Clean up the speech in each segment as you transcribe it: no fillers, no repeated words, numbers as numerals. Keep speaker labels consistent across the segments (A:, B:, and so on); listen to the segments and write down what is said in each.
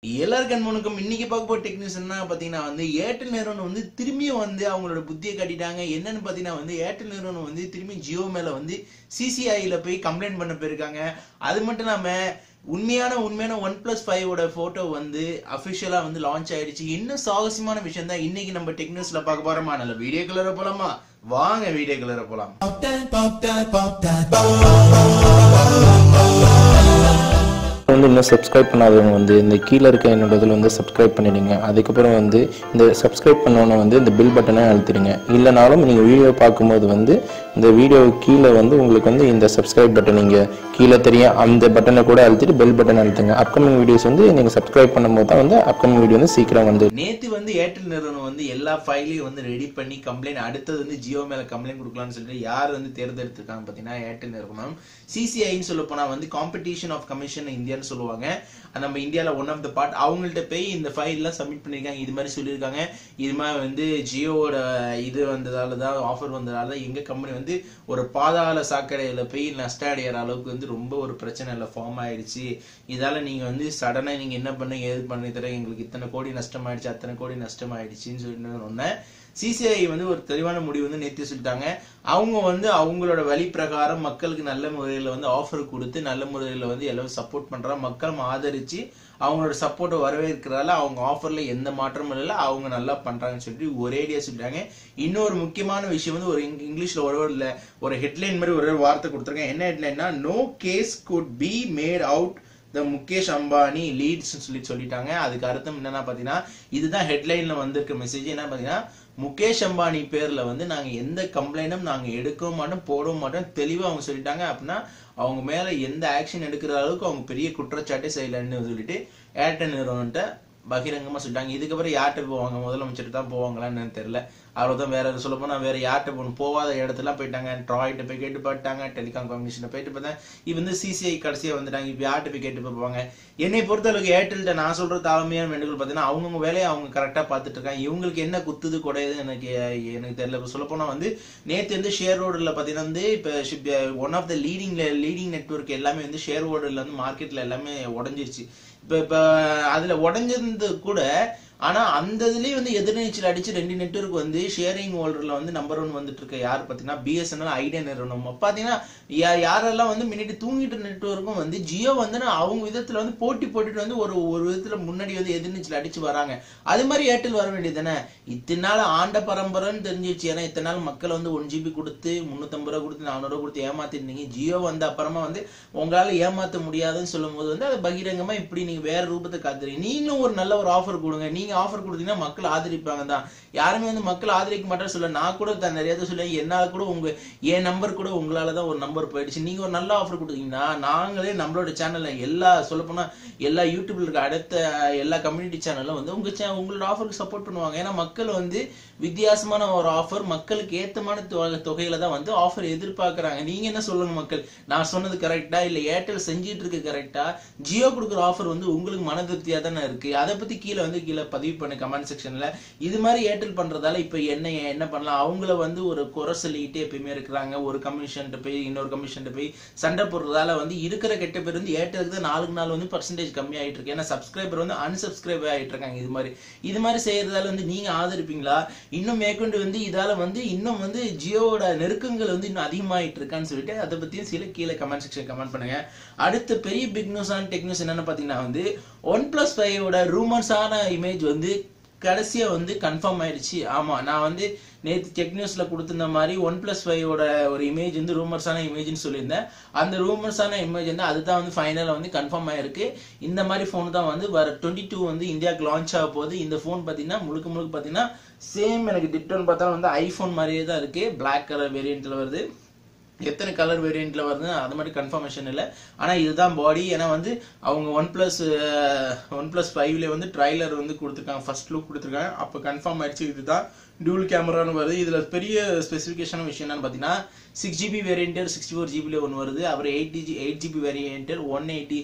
A: எல்லாருக்கும் இன்னைக்கு பார்க்க போற டெக்னிக்ஸ் என்ன பாத்தீங்கன்னா ஏர்டெல் நிறுவனம் திரும்பியும் அவங்களோட புத்தியை காட்டிட்டாங்க. என்னன்னு பாத்தீங்கன்னா ஏர்டெல் நிறுவனம் திரும்பி ஜியோ மேல சிசிஐல போய் கம்ப்ளைண்ட் பண்ண போயிருக்காங்க. அது மட்டும் இல்லாம உண்மையான OnePlus 5 போட்டோ அபிஷியலா லான்ச் ஆயிடுச்சு. இன்னும் சாகசியமான விஷயம் தான் இன்னைக்கு நம்ம டெக்னிக்ஸ்ல பார்க்க போறோமா. நல்ல வீடியோ கலர போலாமா? வாங்க வீடியோ கலர போலாம்.
B: இன்னும் சப்ஸ்கிரைப் பண்ணாதவங்க இந்த கீழே இருக்க என்னோட இதில் சப்ஸ்கிரைப் பண்ணிடுங்க. அதுக்கப்புறம் இந்த சப்ஸ்கிரைப் பண்ணோன்னே இந்த பில் பட்டனை அழுத்திடுங்க. இல்லைனாலும் நீங்கள் வீடியோ பார்க்கும்போது இந்த வீடியோ கீழே உங்களுக்கு இந்த சப்ஸ்கிரைப் பட்டன் நீங்கள் கீழே தெரியும், அந்த பட்டனை கூட அழுத்திட்டு பெல் பட்டன் அழுத்துங்க. அப்கமிங் வீடியோஸ் நீங்கள் சப்ஸ்கிரைப் பண்ணும்போது தான் அப்கமிங் வீடியோ சீக்கிரம்
A: நேற்று ஏர்டெல் நிறுவனம் எல்லா ஃபைலையும் ரெடி பண்ணி கம்ப்ளைண்ட் அடுத்தது ஜியோ மேல கம்ப்ளைண்ட் கொடுக்கலாம்னு சொல்லிட்டு யார் தேர்ந்தெடுத்திருக்காங்க பார்த்தீங்கன்னா ஏர்டெல் நிறுவனம். சிசிஐன்னு சொல்ல போனா காம்படிஷன் ஆஃப் கமிஷன் இந்தியான்னு சொல்லுவாங்க. நம்ம இந்தியாவில் ஒன் ஆஃப் த பார்ட். அவங்கள்ட்ட போய் இந்த ஃபைல்லாம் சப்மிட் பண்ணியிருக்காங்க. இது மாதிரி சொல்லியிருக்காங்க. இது மாதிரி ஜியோவோட இது வந்ததால தான் ஆஃபர் வந்ததால தான் எங்க கம்பெனி ஒரு பாதாள சாக்கடையில போய் நஷ்ட அடைகிற அளவுக்கு ரொம்ப ஒரு பிரச்சனை இல்லை ஃபார்ம் ஆயிடுச்சு. இதால நீங்க சடனா நீங்க என்ன பண்ணுங்க ஏது பண்ணி தர எங்களுக்கு இத்தனை கோடி நஷ்டம் ஆயிடுச்சு அத்தனை கோடி நஷ்டம் ஆயிடுச்சுன்னு சொல்லி சிசிஐ ஒரு தெளிவான முடிவு நேற்று சொல்லிட்டாங்க. அவங்க அவங்களோட வழி பிரகாரம் மக்களுக்கு நல்ல முறையில ஆஃபர் கொடுத்து நல்ல முறையில எல்லாரும் சப்போர்ட் பண்றாங்க. மக்களும் ஆதரிச்சு அவங்களோட சப்போர்ட்டை வரவேற்கிறதால அவங்க ஆஃபர்ல எந்த மாற்றமும் இல்லை, அவங்க நல்லா பண்றாங்கன்னு சொல்லிட்டு ஒரேடியா சொல்லிட்டாங்க. இன்னொரு முக்கியமான விஷயம் ஒரு இங்கிலீஷ்ல ஒரு ஹெட்லைன் மாதிரி ஒரு வார்த்தை கொடுத்துருக்கேன். என்ன ஹெட்லைன்னா no case could be made out the Mukesh Ambani leads சொல்லிட்டாங்க. அதுக்கு அர்த்தம் என்னன்னா பாத்தீங்கன்னா இதுதான் ஹெட்லைன்ல வந்திருக்க மெசேஜ். என்ன பாத்தீங்கன்னா முகேஷ் அம்பானி பேர்ல நாங்க எந்த கம்ப்ளைண்டும் நாங்க எடுக்கவும் மாட்டோம் போடவும் மாட்டோம் தெளிவா அவங்க சொல்லிட்டாங்க. அப்படின்னா அவங்க மேல எந்த ஆக்ஷன் எடுக்கிற அளவுக்கு அவங்க பெரிய குற்றச்சாட்டே செய்யலன்னு சொல்லிட்டு ஏர்டெல் நிறுவனத்தை பகிரங்கமா சொல்லிட்டாங்க. இதுக்கப்புறம் யார்கிட்ட போவாங்க? முதலமைச்சர் தான் போவாங்களான்னு தெரியல. அவ்வளவுதான். வேற சொல்ல போனா வேற யார்கிட்ட போகணும்? போவாத இடத்துல போயிட்டாங்க. ட்ராய்ட்ட போய் கேட்டு பார்த்தாங்க, டெலிகாம் கமிஷனை போயிட்டு பார்த்தேன். சிசிஐ கடைசியா வந்துட்டாங்க. இப்ப யார்கிட்ட போய் கேட்டு போவாங்க? என்னை பொறுத்தளவுக்கு ஏர்டெல்ட்ட நான் சொல்ற தாழ்மையான வேண்டுகோள் பார்த்தீங்கன்னா அவங்கவுங்க வேலையை அவங்க கரெக்டா பார்த்துட்டு இருக்காங்க. இவங்களுக்கு என்ன குத்துது குடையுது எனக்கு தெரியல. சொல்ல போனா நேற்று ஷேர் ஹோல்டர்ல பாத்தீங்கன்னா இப்ப one of the leading network எல்லாமே ஷேர் ஹோல்டர்ல மார்க்கெட்ல எல்லாமே உடஞ்சிருச்சு. இப்ப அதுல உடஞ்சிருந்து கூட ஆனா அந்த இதுலயே எதிர்நீச்சல் அடிச்சு ரெண்டு நெட்வொர்க் ஷேரிங் ஹோல்டர்ல நம்பர் 1 வந்துட்டு இருக்க யாரு பாத்தீங்கன்னா பிஎஸ்என்எல் ஐடியா நிறுவனம். பாத்தீங்கன்னா யாரெல்லாம் முன்னாடி தூங்கிட்டு நெட்வொர்க்கும் ஜியோ அவங்க விதத்துல போட்டி போட்டுட்டு ஒரு விதத்துல முன்னாடி எதிர்நீச்சல் அடிச்சு வராங்க. அது மாதிரி ஏர்டெல் வர வேண்டியது தானே. இத்தனை நாள் ஆண்ட பரம்பரைன்னு தெரிஞ்சிருச்சு. ஏன்னா இத்தனை நாள் மக்கள் 1 GB கொடுத்து 350 ரூபா கொடுத்து 400 ரூபா கொடுத்து ஏமாத்திருந்தீங்க. ஜியோ அப்புறமா உங்களால ஏமாத்த முடியாதுன்னு சொல்லும் போது அதை பகிரங்கமா இப்படி நீங்க வேற ரூபத்தை காத்துறீங்க. நீங்களும் ஒரு நல்ல ஒரு ஆஃபர் கொடுங்க. நீங்க ஆஃபர் கொடுத்தீங்கன்னா மக்கள் ஆதரிப்பாங்க தான். யாருமே மக்கள் ஆதரிக்க மாட்டேன்னு சொல்ல. நான் கூட நிறைய சொல்ல என்னால கூட என் நம்பர் கூட உங்களாலதான் ஒரு நம்பர் போயிடுச்சு. நீங்க ஒரு நல்ல ஆஃபர் கொடுத்தீங்கன்னா நாங்களே நம்மளோட சேனல்ல எல்லா சொல்ல போனா எல்லா யூடியூப்ல இருக்க அடுத்த எல்லா கம்யூனிட்டி சேனல்ல உங்களோட ஆஃபருக்கு சப்போர்ட் பண்ணுவாங்க. ஏன்னா மக்கள் வித்தியாசமான ஒரு ஆஃபர் மக்களுக்கு ஏத்தமான தொகையில தான் ஆஃபர் எதிர்பார்க்கறாங்க. நீங்க என்ன சொல்லுங்க மக்கள்? நான் சொன்னது கரெக்டா இல்ல ஏர்டெல் செஞ்சிட்டு இருக்கு கரெக்டா? ஜியோ கொடுக்குற ஆஃபர் உங்களுக்கு மன திருப்தியா தானே இருக்கு? அதை பத்தி கீழே பதிவு பண்ணு கமெண்ட் செக்ஷன்ல. இது மாதிரி ஏர்டெல் பண்றதால இப்ப என்ன பண்ணலாம்? அவங்கள ஒரு குறை சொல்லிக்கிட்டே எப்பயுமே இருக்கிறாங்க. ஒரு கமிஷன் போய் இன்னொரு கமிஷன் போய் சண்டை போடுறதால இருக்கிற கெட்ட பேர் ஏர்டெலுக்கு தான் நாளுக்கு நாள் பர்சன்டேஜ் கம்மி ஆயிட்டு இருக்கு. ஏன்னா சப்ஸ்கிரைபர் அன்சப்ஸ்கிரைப் ஆயிட்டு இருக்காங்க. இது மாதிரி செய்யறதால நீங்க ஆதரிப்பீங்களா? இன்னும் மேற்கொண்டு இதால இன்னும் ஜியோவோட நெருக்கங்கள் இன்னும் அதிகமாயிட்டு இருக்கான்னு சொல்லிட்டு அதை பத்தியும் சில கீழே கமெண்ட் செக்ஷன் கமெண்ட் பண்ணுங்க. அடுத்த பெரிய பிக் நியூஸ் ஆன டெக் நியூஸ் என்னன்னு பாத்தீங்கன்னா OnePlus 5 ரூமர்ஸான இமேஜ் கடைசியா கன்ஃபார்ம் ஆயிடுச்சு. ஆமா, நான் நேற்று டெக் நியூஸ்ல கொடுத்திருந்த மாதிரி OnePlus 5 ஒரு இமேஜ் ரூமர்ஸான இமேஜ்னு சொல்லியிருந்தேன். அந்த ரூமர்ஸான இமேஜ் அதுதான் ஃபைனலா கன்ஃபார்ம் ஆயிருக்கு. இந்த மாதிரி போன் தான் வர 22 இந்தியாவுக்கு லான்ச் ஆக போகுது. இந்த போன் பாத்தீங்கன்னா முழுக்க பாத்தீங்கன்னா சேம் எனக்கு டிட்டோன்னு பார்த்தா ஐபோன் மாதிரியே தான் இருக்கு. பிளாக் கலர் வேரியன்ட்ல வருது. எத்தனை கலர் வேரியன்ட்ல வருது அது மாதிரி கன்ஃபர்மேஷன் இல்லை. ஆனா இதுதான் பாடி. ஏன்னா அவங்க OnePlus 5ல ட்ரைலர் கொடுத்துருக்காங்க, ஃபர்ஸ்ட் லுக் கொடுத்துருக்காங்க. அப்ப கன்ஃபார்ம் ஆயிடுச்சு இதுதான் டியூல் கேமரான்னு வருது. இதுல பெரிய ஸ்பெசிபிகேஷன் விஷயம் என்னன்னு பாத்தீங்கன்னா 6GB வேரியன்ட் 64GB ஒன்று வருது. அப்புறம் 8GB வேரியன்ட் 180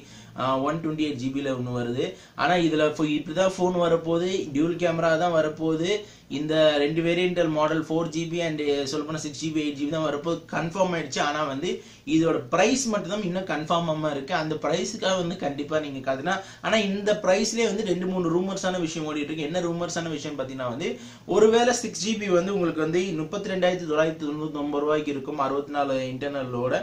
A: 128GB ஒன்று வருது. ஆனால் இதில் இப்படிதான் ஃபோன் வரப்போகுது, டியூல் கேமரா தான் வரப்போகுது. இந்த 2 வேரியண்டல் மாடல் 4GB அண்ட் சொல்லப்போனால் 6GB 8GB தான் வரப்போது கன்ஃபார்ம் ஆயிடுச்சு. ஆனால் வந்து இதோட ப்ரைஸ் மட்டும் தான் இன்னும் கன்ஃபார்மாக இருக்கு. அந்த ப்ரைஸுக்காக வந்து கண்டிப்பாக நீங்கள் காதுனா, ஆனால் இந்த ப்ரைஸ்லேயே வந்து 2-3 ரூமர்ஸான விஷயம் ஓடிட்டு இருக்கு. என்ன ரூமர்ஸான விஷயம் பார்த்தீங்கன்னா வந்து ஒருவேளை 6GB வந்து உங்களுக்கு வந்து 32,999 ரூபாய்க்கு இருக்கும் 64 இன்டர்னலோட.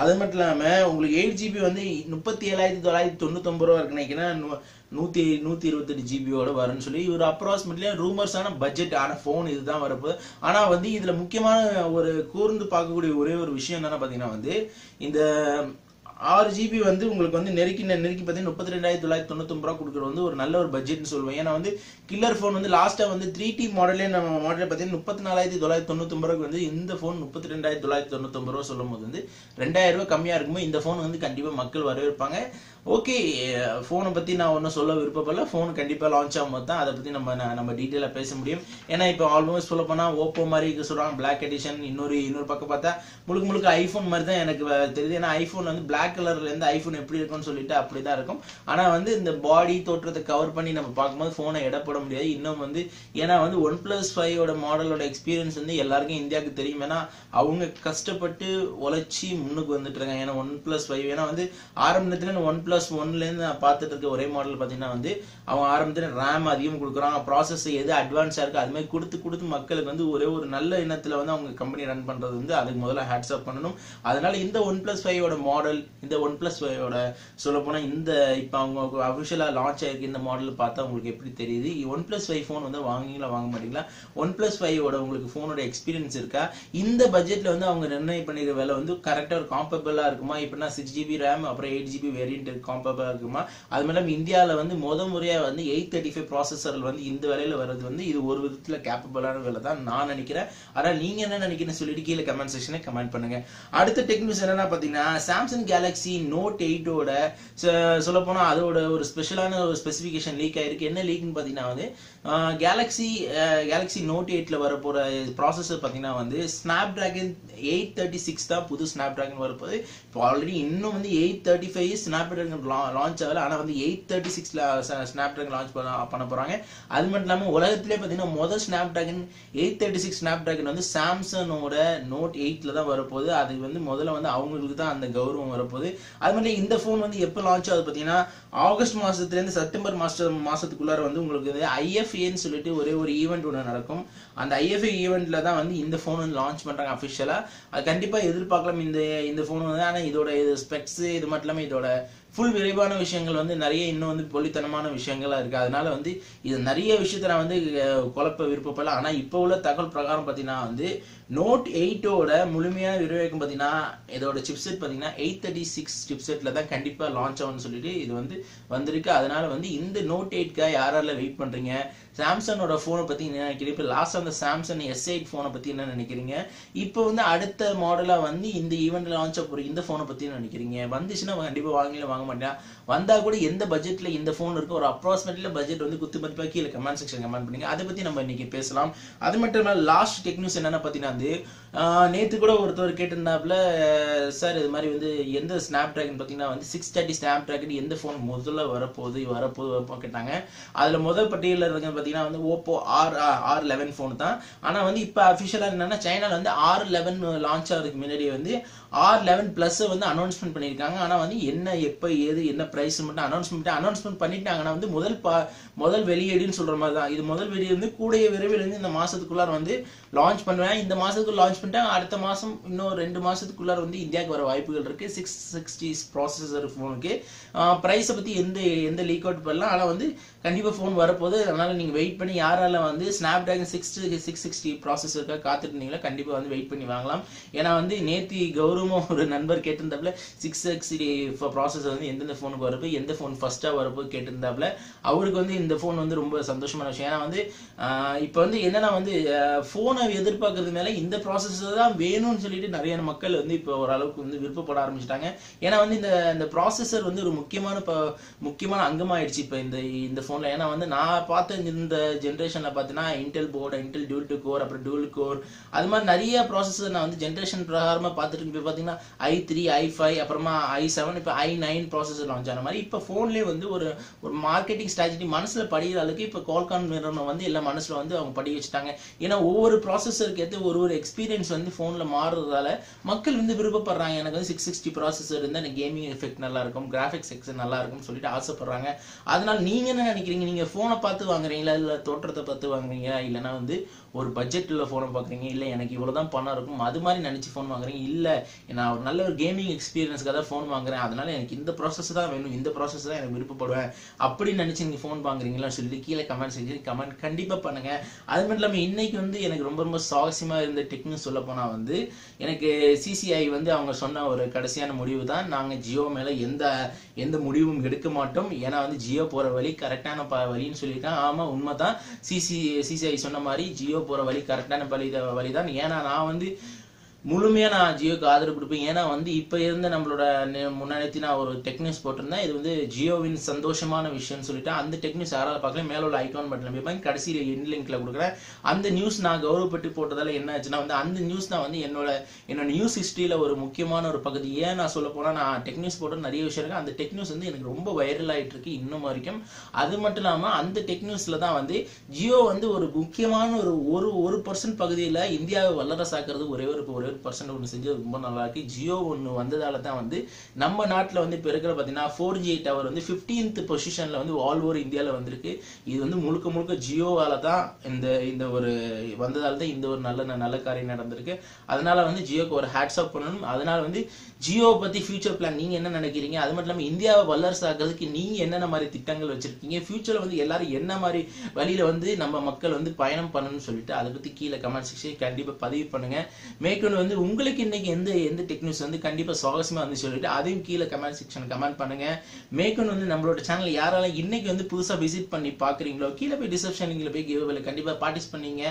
A: அது மட்டும் இல்லாமல் உங்களுக்கு 8GB வந்து 37,999 ரூபா இருக்கு நினைக்கிறேன், 128GB வரும்னு சொல்லி ஒரு அப்ராக்சிமேட்லி ரூமர்ஸான பட்ஜெட் ஆன போன் இதுதான் வரப்போகுது. ஆனா வந்து இதுல முக்கியமான ஒரு கூர்ந்து பார்க்கக்கூடிய ஒரே ஒரு விஷயம் என்னன்னா பாத்தீங்கன்னா வந்து இந்த 6GB வந்து உங்களுக்கு வந்து நெருக்கி பார்த்தீங்கன்னா 32,999 ரூபா கொடுக்குறது வந்து ஒரு நல்ல ஒரு பட்ஜெட்னு சொல்லுவேன். ஏன்னா வந்து கில்லர் ஃபோன் வந்து லாஸ்ட்டாக வந்து 3T மாடலே நம்ம மாடலே பார்த்தீங்கன்னா 34,999 ரூபாய்க்கு வந்து இந்த ஃபோன் 32,999 ரூபா சொல்லும் போது வந்து 2,000 ரூபா கம்மியாக இருக்கும்போது இந்த ஃபோன் வந்து கண்டிப்பாக மக்கள் வரவேற்பாங்க. ஓகே, ஃபோனை பற்றி நான் ஒன்றும் சொல்ல விருப்பப்படல. ஃபோன் கண்டிப்பாக லான்ச் ஆகும்போது தான் அதை பற்றி நம்ம டீட்டெயிலாக பேச முடியும். ஏன்னா இப்போ ஆல்மோஸ்ட் சொல்ல போனால் ஓப்போ மாதிரி சொல்கிறாங்க பிளாக் எடிஷன், இன்னொரு பக்கம் பார்த்தா முழுக்க ஐஃபோன் மாதிரி தான் எனக்கு தெரியுது. ஏன்னா ஐஃபோன் வந்து பிளாக் கலர்லேருந்து ஐஃபோன் எப்படி இருக்கும்னு சொல்லிட்டு அப்படி தான் இருக்கும். ஆனால் வந்து இந்த பாடி தோற்றத்தை கவர் பண்ணி நம்ம பார்க்கும்போது ஃபோனை எடப்பட முடியாது. இன்னும் வந்து ஏன்னா வந்து 1+5 மாடலோட எக்ஸ்பீரியன்ஸ் வந்து எல்லாருக்கும் இந்தியாவுக்கு தெரியும். ஏன்னா அவங்க கஷ்டப்பட்டு உழைச்சி முன்னுக்கு வந்துட்டு இருக்காங்க. ஏன்னா 1+5 ஏன்னா வந்து ஆரம்பத்துல 1+1லேருந்து நான் பார்த்துட்டு இருக்க ஒரே மாடல் பார்த்தீங்கன்னா வந்து அவங்க ஆரம்பத்தில் ரேம் அதிகம் கொடுக்குறாங்க, ப்ராசஸ் எது அட்வான்ஸாக இருக்குது அது மாதிரி கொடுத்து மக்களுக்கு வந்து ஒரு நல்ல இனத்தில் வந்து அவங்க கம்பெனி ரன் பண்ணுறது வந்து அதுக்கு முதல்ல ஹேட்ஸ் ஆஃப் பண்ணணும். அதனால இந்த 1+5 மாடல், இந்த 1+5 சொல்லப்போனால் இந்த இப்போ அவங்க அஃபிஷியலாக லான்ச் ஆகிருக்கு இந்த மாடல் பார்த்தா உங்களுக்கு எப்படி தெரியுது? 1+5 ஃபோன் வந்து வாங்குவீங்களா வாங்க மாட்டீங்களா? 1+5 உங்களுக்கு ஃபோனோட எக்ஸ்பீரியன்ஸ் இருக்கா? இந்த பட்ஜெட்டில் வந்து அவங்க நிர்ணயம் பண்ணிக்கிற விலை வந்து கரெக்டாக ஒரு காம்பபிளாக இருக்குமா? இப்படின்னா 6GB ரேம் அப்புறம் 8GB வேரியன்ட் காம்பபிளாக இருக்குமா? அது மேடம் இந்தியாவில் வந்து முறையாக வந்து 835 ப்ராசஸர்கள் வந்து இந்த விலையில வர்றது வந்து இது ஒரு விதத்தில் கேப்பபிளான விலை தான் நான் நினைக்கிறேன். ஆனால் நீங்க என்ன நினைக்கிறேன்னு சொல்லிட்டு கீழே கமெண்ட் செக்ஷனை கமெண்ட் பண்ணுங்க. அடுத்த டெக்னிக்ஸ் என்னன்னா பார்த்தீங்கன்னா சாம்சங் கேலக்ஸி நோட் 8ஓட சொல்லப்போனால் அதோட ஒரு ஸ்பெஷலான ஒரு ஸ்பெசிஃபிகேஷன் லீக் ஆயிருக்கு. என்ன லீக்னு பார்த்தீங்கன்னா வந்து கேலக்ஸி நோட் 8ல வரப்போற ப்ராசஸர் பார்த்தீங்கன்னா வந்து ஸ்னாப் டிராகன் 836 தான் புது ஸ்னாப் டிராகன் வரப்போகுது. இப்போ ஆல்ரெடி இன்னும் வந்து 835 ஸ்னாப் டிராகன் லான்ச் ஆகல. ஆனால் வந்து 836 ஸ்னாப் டிராகன் லான்ச் பண்ண போறாங்க. அது மட்டும் இல்லாமல் உலகத்திலே பார்த்தீங்கன்னா முதல் ஸ்னாப் டிராகன் 836 ஸ்னாப் டிராகன் வந்து சாம்சங்கோட நோட் 8ல தான் வரப்போகுது. அது வந்து முதல்ல வந்து அவங்களுக்கு தான் அந்த கௌரவம் வரப்போகுது. அது மாதிரி இந்த ஃபோன் வந்து எப்போ லான்ச் ஆகுது பார்த்தீங்கன்னா ஆகஸ்ட் மாசத்துலேருந்து செப்டம்பர் மாசத்துக்குள்ளார வந்து உங்களுக்கு ஐஎஃப்ஏன்னு சொல்லிட்டு ஒரு ஈவெண்ட் ஒன்று நடக்கும். அந்த ஐஎஃப்ஏ ஈவெண்ட்ல தான் வந்து இந்த ஃபோன் வந்து லான்ச் பண்றாங்க அஃபிஷியலா. அது கண்டிப்பாக எதிர்பார்க்கலாம் இந்த ஃபோன் வந்து. ஆனால் இதோட ஸ்பெக்ஸ் இது மட்டும் இல்லாமல் இதோட ஃபுல் விரைவான விஷயங்கள் வந்து நிறைய இன்னும் வந்து பொலித்தனமான விஷயங்களா இருக்கு. அதனால வந்து இது நிறைய விஷயத்த நான் வந்து குழப்ப விருப்பப்படல. ஆனால் இப்போ உள்ள தகவல் பிரகாரம் பார்த்தீங்கன்னா வந்து நோட் 8ஓட முழுமையான விரிவாக்கம் பார்த்தீங்கன்னா இதோட சிப்செட் பார்த்தீங்கன்னா 836 சிப்செட்ல தான் கண்டிப்பாக லான்ச் ஆகும்னு சொல்லிட்டு இது வந்து வந்திருக்கு. அதனால வந்து இந்த நோட் 8க்காக யாரெல்லாம் வெயிட் பண்றீங்க? சாம்சங்கோட ஃபோனை பத்தி என்ன நினைக்கிறீங்க? இப்போ லாஸ்ட் அந்த சாம்சங் S8 ஃபோனை பத்தி என்ன நினைக்கிறீங்க? இப்போ வந்து அடுத்த மாடலா வந்து இந்த ஈவெண்ட்ல லான்ச் ஆக போற இந்த ஃபோனை பத்தி என்ன நினைக்கிறீங்க? வந்துச்சுன்னா கண்டிப்பா வாங்க மாட்டேன். வந்தா கூட எந்த பட்ஜெட்ல இந்த ஃபோன் இருக்கு ஒரு அப்ராக்சிமேட்ல பட்ஜெட் வந்து குத்து மதிப்பா கீழே கமெண்ட் செக்ஷன் கமெண்ட் பண்ணுங்க. அதை பத்தி நம்ம இன்னைக்கு பேசலாம். அது மட்டும் இல்லாமல் லாஸ்ட் டெக் நியூஸ் என்னன்னா பாத்தீங்கன்னா வந்து நேத்து கூட ஒருத்தர் கேட்டிருந்தாப்புல, சார் இது மாதிரி வந்து எந்த ஸ்னாப் டிராகன் பாத்தீங்கன்னா வந்து 630 ஸ்னாப் டிராகன் எந்த ஃபோன் முதல்ல வரப்போகுது கேட்டாங்க. அதுல முதல் பட்டியலில் இருக்கிறது பாத்தீங்கன்னா வந்து ஓப்போ R11 ஃபோன் தான். ஆனா வந்து இப்ப அபிஷியலா என்னன்னா சைனால வந்து R11 லான்ச் ஆகிறதுக்கு முன்னாடி வந்து R11 பிளஸ் வந்து அனௌன்ஸ்மெண்ட் பண்ணியிருக்காங்க. ஆனா வந்து என்ன எப்ப ஏது என்ன பிரைஸ் மட்டும் அனௌன்ஸ்மெண்ட் பண்ணிட்டாங்கன்னா வந்து முதல் வெளியீடுன்னு சொல்ற மாதிரி தான். இது முதல் வெளியீடு வந்து கூடிய விரைவில் வந்து இந்த மாசத்துக்குள்ளார வந்து லான்ச் பண்ணுவேன். இந்த மாசத்துக்கு லான்ச் பண்ணிட்டாங்க. அடுத்த மாசம் இன்னும் 2 மாசத்துக்குள்ளார வந்து இந்தியாவுக்கு வர வாய்ப்புகள் இருக்கு. 660 ப்ராசஸர் ஃபோனுக்கு பிரைஸை பத்தி எந்த லீக் அவுட் பண்ணலாம். ஆனா வந்து கண்டிப்பா ஃபோன் வரப்போகுது. அதனால நீங்க வெயிட் பண்ணி யாரால வந்து ஸ்னாப் டிராகன் 660 ப்ராசஸருக்காக காத்துட்டு இருந்தீங்களா கண்டிப்பா வந்து வெயிட் பண்ணி வாங்கலாம். ஏன்னா வந்து நேத்தி கௌரவமா ஒரு நண்பர் கேட்டிருந்தாப்புல 660 ப்ராசஸர் வந்து எந்தெந்த ஃபோனுக்கு வரப்போ எந்த ஃபோன் ஃபர்ஸ்டா வரப்போ கேட்டிருந்தாப்புல. அவருக்கு வந்து இந்த ஃபோன் வந்து ரொம்ப சந்தோஷமான விஷயம். ஏன்னா வந்து இப்போ வந்து என்னன்னா வந்து ஃபோனை எதிர்பார்க்கறது மேல இந்த ப்ராசஸர் தான் வேணும்னு சொல்லிட்டு நிறைய மக்கள் வந்து இப்போ ஓரளவுக்கு வந்து விருப்பப்பட ஆரம்பிச்சிட்டாங்க. ஏன்னா வந்து இந்த ப்ராசஸர் வந்து ஒரு முக்கியமான அங்கமாயிடுச்சு இப்போ இந்த போன்ல. ஏன்னா வந்து நான் பார்த்த இந்த ஜென்ரேஷன்ல பார்த்தீங்கன்னா Intel board, Intel dual to core, அப்புறம் டியூல் கோர், அது மாதிரி நிறைய ப்ராசஸர் நான் வந்து ஜென்ரேஷன் பிரகாரமா பார்த்துட்டு இப்போ பார்த்தீங்கன்னா i3, i5, அப்புறமா i7, இப்போ i9 ப்ராசஸர் லான்ச் ஆன மாதிரி இப்போ போன்லேயே வந்து ஒரு மார்க்கெட்டிங் ஸ்ட்ராட்டஜி மனசுல படிக்கிற அளவுக்கு இப்போ கால்கான் நிறுவனம் வந்து எல்லா மனசுல வந்து அவங்க படி வச்சுட்டாங்க. ஏன்னா ஒவ்வொரு ப்ராசஸருக்கு ஏற்ற ஒரு எக்ஸ்பீரியன்ஸ் வந்து போன்ல மாறுறதால மக்கள் வந்து விருப்பப்படுறாங்க. எனக்கு வந்து 660 ப்ராசஸர் இருந்தால் எனக்கு கேமிங் எஃபெக்ட் நல்லா இருக்கும், கிராஃபிக்ஸ் செக்ஷன் நல்லா இருக்கும்னு சொல்லிட்டு ஆசைப்படுறாங்க. அதனால நீங்க என்ன நினைக்கிறீங்க? நீங்க போனை பார்த்து வாங்குறீங்களா, இல்ல தோற்றத்தை பார்த்து வாங்குறீங்களா, இல்லைன்னா வந்து ஒரு பட்ஜெட்ல போனை பாக்குறீங்க, இல்ல எனக்கு இவ்வளவுதான் பணம் இருக்கும் அது மாதிரி நினைச்சு போன் வாங்குறீங்க, இல்ல நான் ஒரு நல்ல ஒரு கேமிங் எக்ஸ்பீரியன்ஸ்க்காக தான் போன் வாங்குறேன், அதனால எனக்கு இந்த ப்ராசஸ் தான் வேணும், இந்த ப்ராசஸ் தான் எனக்கு விருப்பப்படுவேன் அப்படின்னு நினைச்சு நீங்க போன் வாங்குறீங்களா சொல்லி கீழே கமெண்ட் செஞ்சு கமெண்ட் கண்டிப்பா பண்ணுங்க. அது மட்டும் இல்லாம இன்னைக்கு வந்து எனக்கு ரொம்ப சுவாரஸ்யமா இருந்த டெக்னிக் சொல்ல போனா வந்து எனக்கு சிசிஐ வந்து அவங்க சொன்ன ஒரு கடைசியான முடிவு தான், நாங்க ஜியோ மேல எந்த முடிவும் எடுக்க மாட்டோம், ஏன்னா வந்து ஜியோ போற வழி கரெக்டான வழின்னு சொல்லியிருக்காங்க. ஆமா உண்மைதான், சிசிஐ சொன்ன மாதிரி ஜியோ போற வழி கரெக்டான வழிதான். ஏன்னா நான் வந்து முழுமையா நான் ஜியோக்கு ஆதரவு கொடுப்பேன். ஏன்னா வந்து இப்ப இருந்த நம்மளோட முன்னாடி நான் ஒரு டெக்னிக்ஸ் போட்டிருந்தேன், இது வந்து ஜியோவின் சந்தோஷமான விஷயம்னு சொல்லிட்டு அந்த டெக்னிக்ஸ் யாராவது பார்க்கல, மேல உள்ள ஐகான் பட்டன் போய் கடைசியில எண்ட் லிங்க்ல கொடுக்குறேன். அந்த நியூஸ் நான் கௌரவப்பட்டு போட்டதால என்ன ஆச்சுன்னா வந்து அந்த நியூஸ் தான் வந்து என்னோட நியூஸ் ஹிஸ்டரியில ஒரு முக்கியமான ஒரு பகுதி. ஏன் நான் சொல்ல போனா நான் டெக்னிக்ஸ் போட்ட நிறைய விஷயம் இருக்கு, அந்த டெக்னிக்ஸ் வந்து எனக்கு ரொம்ப வைரல் ஆயிட்டு இருக்கு இன்னும் வரைக்கும். அது மட்டும் இல்லாம அந்த டெக்னிக்ஸ்ல தான் வந்து ஜியோ வந்து ஒரு முக்கியமான ஒரு % பகுதியில இந்தியாவை வல்லரசாக்குறது ஒரே ஒரு % ஒன்று செஞ்சது ரொம்ப நல்லா இருக்கு. ஜியோ ஒன்று வந்ததால தான் வந்து நம்ம நாட்டில் வந்து இப்போ இருக்கிற பார்த்தீங்கன்னா 4G டவர் வந்து 15th பொசிஷன்ல வந்து ஆல் ஓவர் இந்தியாவில் வந்திருக்கு. இது வந்து முழுக்க ஜியோவால தான் இந்த ஒரு வந்ததால தான் இந்த ஒரு நல்ல காரியம் நடந்திருக்கு. அதனால வந்து ஜியோக்கு ஒரு ஹேட்ஸ் ஆஃப் பண்ணணும். அதனால வந்து ஜியோ பத்தி ஃபியூச்சர் பிளான் நீங்க என்ன நினைக்கிறீங்க? அது மட்டும் இல்லாமல் இந்தியாவை வல்லரசாக்குறதுக்கு நீங்க என்னென்ன மாதிரி திட்டங்கள் வச்சிருக்கீங்க? ஃபியூச்சர்ல வந்து எல்லாரும் என்ன மாதிரி வழியில வந்து நம்ம மக்கள் வந்து பயணம் பண்ணணும்னு சொல்லிட்டு அதை பத்தி கீழே கமெண்ட் செக்ஷன் கண்டிப்பா பதிவு பண்ணுங்க. மேற்கொண்டு வந்து உங்களுக்கு இன்னைக்கு எந்த டெக்னிக்ஸ் வந்து கண்டிப்பா சுவாரஸ்யமா வந்து சொல்லிட்டு அதையும் கீழே கமெண்ட் செக்ஷன் கமெண்ட் பண்ணுங்க. மேற்கொண்டு வந்து நம்மளோட சேனல் யாராலும் இன்னைக்கு வந்து புதுசா விசிட் பண்ணி பாக்குறீங்களோ கீழே போய் டிஸ்கிரிப்ஷன் லிங்க்ல போய் கிவ்அவேல கண்டிப்பா பார்ட்டிசிபேட் பண்ணீங்க.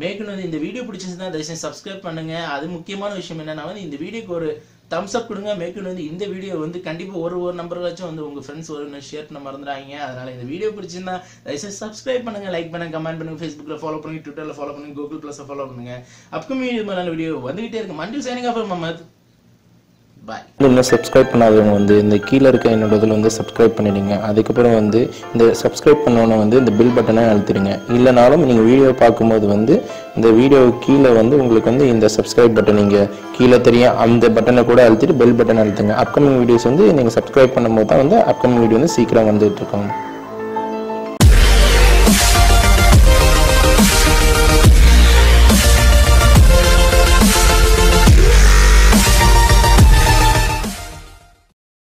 A: மேற்கொண்டு வந்து இந்த வீடியோ பிடிச்சிருந்தா தயவுசெய்து சப்ஸ்கிரைப் பண்ணுங்க. அது முக்கியமான விஷயம் என்னன்னா வந்து இந்த வீடியோக்கு ஒரு தம்ஸ் அப் கொடுங்க. மேற்கொண்டு வந்து இந்த வீடியோ வந்து கண்டிப்பா ஒரு நம்பராச்சும் வந்து உங்க ஃப்ரெண்ட்ஸ் ஷேர் பண்ண மறந்துடாதீங்க. அதனால இந்த வீடியோ பிடிச்சிருந்தா தயவுசெய்து சப்ஸ்கிரைப் பண்ணுங்க, லைக் பண்ணுங்க, கமெண்ட் பண்ணுங்க, ஃபேஸ்புக்ல ஃபாலோ பண்ணுங்க, ட்விட்டர்ல ஃபாலோ பண்ணுங்க, கூகுள் பிளஸ் ஃபாலோ பண்ணுங்க. அப்கமிங் நல்ல வீடியோ வந்துகிட்டே இருக்கு. மண்டில் சைனிங் ஆஃப் முகமது. பாய்.
B: இன்னும் சப்ஸ்கிரைப் பண்ணாதவங்க வந்து இந்த கீழே இருக்க என்னோட இதில் வந்து சப்ஸ்கிரைப் பண்ணிடுங்க. அதுக்கப்புறம் வந்து இந்த சப்ஸ்கிரைப் பண்ணோன்னே வந்து இந்த பில் பட்டனை அழுத்திடுங்க. இல்லைனாலும் நீங்கள் வீடியோ பார்க்கும்போது வந்து இந்த வீடியோ கீழே வந்து உங்களுக்கு வந்து இந்த சப்ஸ்கிரைப் பட்டன் நீங்கள் கீழே தெரியும், அந்த பட்டனை கூட அழுத்திட்டு பெல் பட்டன் அழுத்துங்க. அப்கமிங் வீடியோஸ் வந்து நீங்கள் சப்ஸ்கிரைப் பண்ணும்போது தான் வந்து அப்கமிங் வீடியோ வந்து சீக்கிரம் வந்துட்டு இருக்கோம்.